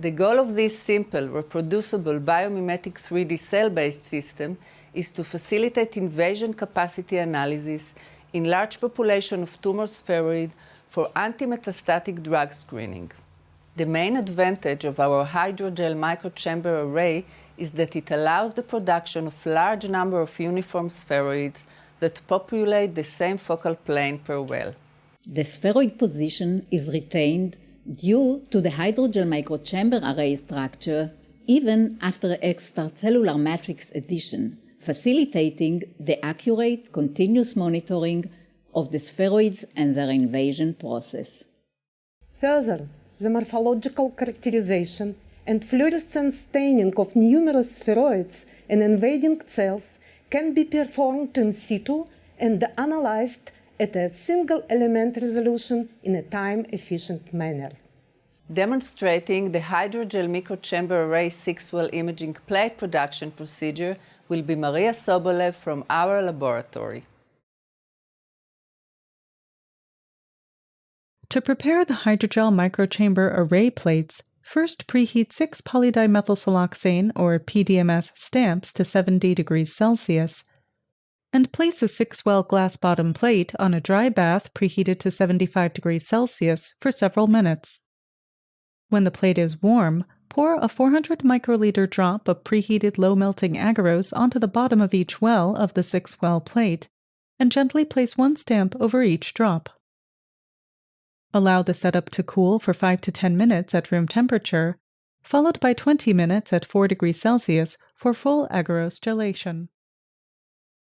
The goal of this simple, reproducible, biomimetic 3D cell-based system is to facilitate invasion capacity analysis in large population of tumor spheroid for anti-metastatic drug screening. The main advantage of our hydrogel microchamber array is that it allows the production of large number of uniform spheroids that populate the same focal plane per well. The spheroid position is retained due to the hydrogel microchamber array structure even after extracellular matrix addition, facilitating the accurate, continuous monitoring of the spheroids and their invasion process. Further, the morphological characterization and fluorescence staining of numerous spheroids and invading cells can be performed in situ and analyzed at a single element resolution in a time-efficient manner. Demonstrating the hydrogel microchamber array 6-well imaging plate production procedure will be Maria Sobolev from our laboratory. To prepare the hydrogel microchamber array plates, first preheat 6 polydimethylsiloxane or PDMS stamps to 70 degrees Celsius, and place a 6-well glass bottom plate on a dry bath preheated to 75 degrees Celsius for several minutes. When the plate is warm, pour a 400 microliter drop of preheated low-melting agarose onto the bottom of each well of the 6-well plate, and gently place 1 stamp over each drop. Allow the setup to cool for 5 to 10 minutes at room temperature, followed by 20 minutes at 4 degrees Celsius for full agarose gelation.